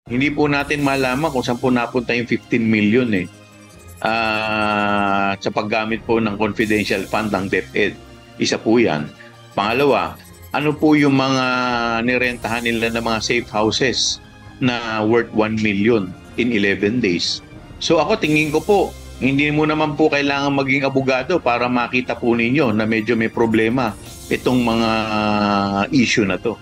Hindi po natin malaman kung saan po napunta yung 15 million sa paggamit po ng confidential fund ng DepEd. Isa po yan. Pangalawa, ano po yung mga nirentahan nila ng mga safe houses na worth 1 million in 11 days. So ako tingin ko po, hindi mo naman po kailangan maging abogado para makita po ninyo na medyo may problema itong mga issue na to.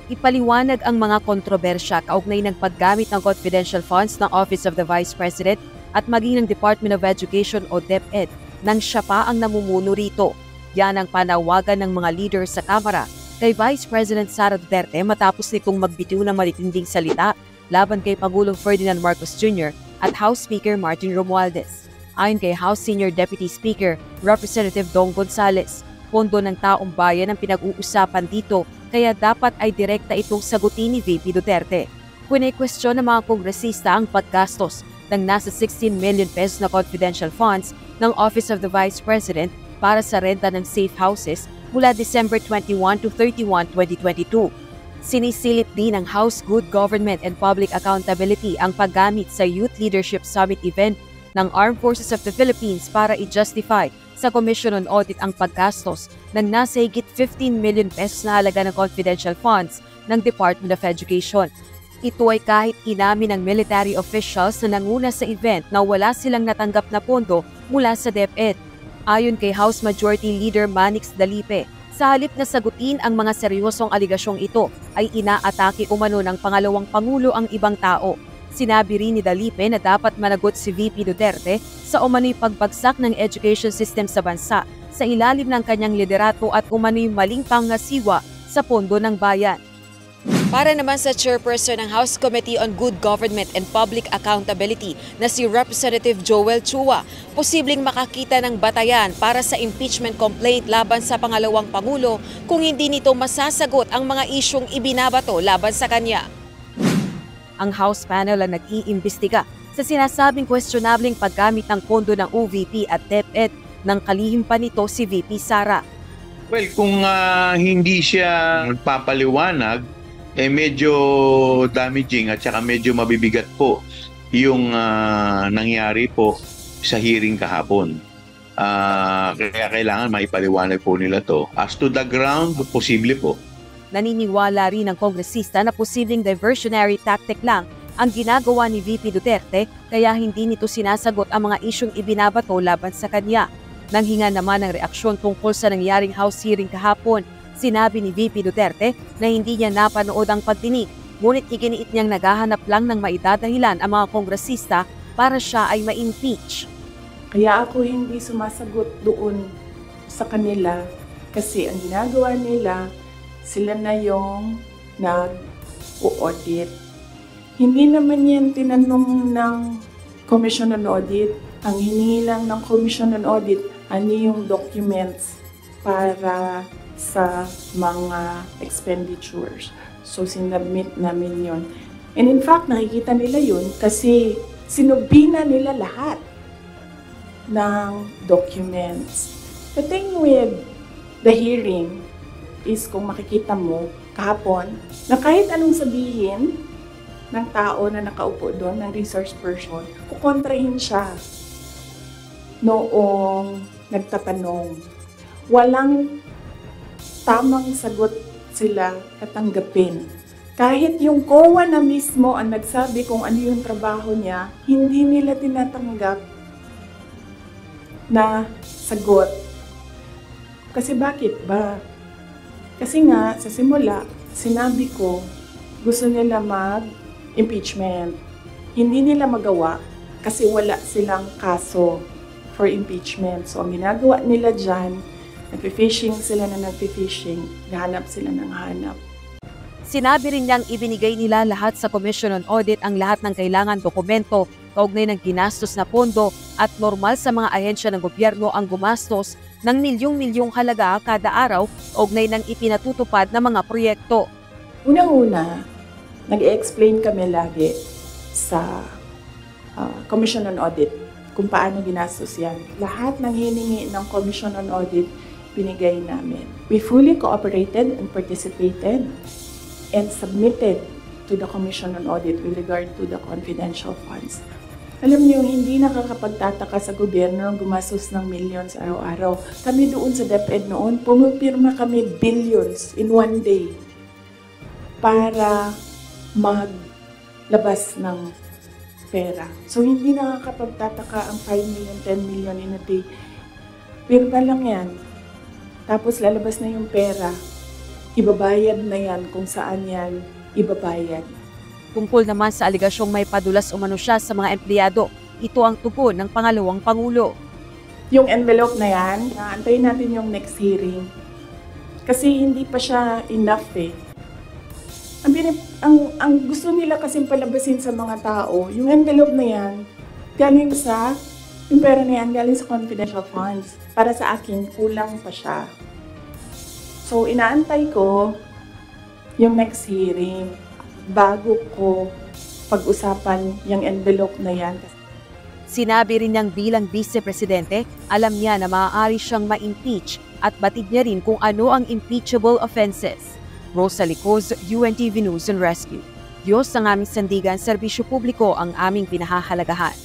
Ipaliwanag ang mga kontrobersya kaugnay ng paggamit ng confidential funds ng Office of the Vice President at maging ng Department of Education o DepEd nang siya pa ang namumuno rito. Yan ang panawagan ng mga leader sa Kamara kay Vice President Sara Duterte matapos nitong magbitiw ng matitinding salita laban kay Pangulong Ferdinand Marcos Jr. at House Speaker Martin Romualdez. Ayon kay House Senior Deputy Speaker Representative Dong Gonzales, pondo ng taong bayan ang pinag-uusapan dito kaya dapat ay direkta itong sagutin ni VP Duterte. Kwestiyon ng mga kongresista ang paggastos ng nasa 16 million pesos na confidential funds ng Office of the Vice President para sa renta ng safe houses mula December 21 to 31, 2022. Sinisilip din ng House Good Government and Public Accountability ang paggamit sa Youth Leadership Summit event ng Armed Forces of the Philippines para i-justify sa Commission on Audit ang paggastos ng nasa higit 15 million pesos na halaga ng confidential funds ng Department of Education. Ito ay kahit inamin ng military officials na nanguna sa event na wala silang natanggap na pondo mula sa DepEd. Ayon kay House Majority Leader Manix Dalipe, sa halip na sagutin ang mga seryosong aligasyong ito ay inaatake umano ng pangalawang Pangulo ang ibang tao. Sinabi rin ni Dalipe na dapat managot si VP Duterte sa umano'y pagbagsak ng education system sa bansa sa ilalim ng kanyang liderato at umano'y maling pangasiwa sa pondo ng bayan. Para naman sa chairperson ng House Committee on Good Government and Public Accountability na si Representative Joel Chua, posibleng makakita ng batayan para sa impeachment complaint laban sa pangalawang Pangulo kung hindi nito masasagot ang mga isyong ibinabato laban sa kanya. Ang House panel ang nag-iimbestiga sa sinasabing questionableng paggamit ng pondo ng OVP at DepEd ng kalihim pa nito si VP Sara. Well, kung hindi siya magpapaliwanag, medyo damaging at saka medyo mabibigat po yung nangyari po sa hearing kahapon. Kaya kailangan maipaliwanag po nila to. As to the ground, posible po. Naniniwala rin ang kongresista na posibleng diversionary tactic lang ang ginagawa ni VP Duterte kaya hindi nito sinasagot ang mga isyong ibinabato laban sa kanya. Nanghinga naman ng reaksyon tungkol sa nangyaring House hearing kahapon. Sinabi ni VP Duterte na hindi niya napanood ang pagdinig, ngunit iginiit niyang naghahanap lang ng maidadahilan ang mga kongresista para siya ay ma-impeach. Kaya ako hindi sumasagot doon sa kanila kasi ang ginagawa nila, sila na yung nag-audit. Hindi naman yan tinanong ng Commission on Audit. Ang hiningi lang ng Commission on Audit, ano yung documents para sa mga expenditures. So, sinubmit namin yon. And in fact, nakikita nila yun kasi sinubina nila lahat ng documents. The thing with the hearing is kung makikita mo kahapon na kahit anong sabihin ng tao na nakaupo doon, ng resource person, kukontrahin siya noong nagtatanong. Walang tamang sagot sila katanggapin. Kahit yung COA na mismo ang nagsabi kung ano yung trabaho niya, hindi nila tinatanggap na sagot. Kasi bakit ba? Kasi nga, sa simula, sinabi ko, gusto nila mag-impeachment. Hindi nila magawa kasi wala silang kaso for impeachment. So, ang ginagawa nila dyan, nagpi-fishing sila na nagpi-fishing, hanap sila ng hanap. Sinabi rin niyang ibinigay nila lahat sa Commission on Audit ang lahat ng kailangan dokumento kaugnay ng ginastos na pondo at normal sa mga ahensya ng gobyerno ang gumastos ng milyong-milyong halaga kada araw kaugnay ng ipinatutupad na mga proyekto. Unang-una, nag-explain kami lagi sa Commission on Audit kung paano ginastos yan. Lahat ng hiningi ng Commission on Audit, binigay namin. We fully cooperated and participated and submitted to the Commission on Audit with regard to the confidential funds. Alam niyo, hindi nakakapagtataka sa gobyerno ang gumastos ng millions araw-araw. Kami doon sa DepEd noon, pumipirma kami billions in one day para maglabas ng pera. So, hindi nakakapagtataka ang 5 million, 10 million in a day. Pirma lang yan. Tapos lalabas na yung pera. Ibabayad na yan kung saan yan ibabayad. Tungkol naman sa aligasyong may padulas umano siya sa mga empleyado, ito ang tugon ng pangalawang Pangulo. Yung envelope na yan, antayin natin yung next hearing. Kasi hindi pa siya enough eh. Ang gusto nila kasing palabasin sa mga tao, yung envelope na yan, yung pera na yan galing sa confidential funds. Para sa akin, kulang pa siya. So, inaantay ko yung next hearing bago ko pag-usapan yung envelope na yan. Sinabi rin niyang bilang vice-presidente, alam niya na maaari siyang ma-impeach at batid niya rin kung ano ang impeachable offenses. Rosalie Coz, UNTV News and Rescue. Diyos ang aming sandigan, serbisyo publiko ang aming pinahahalagahan.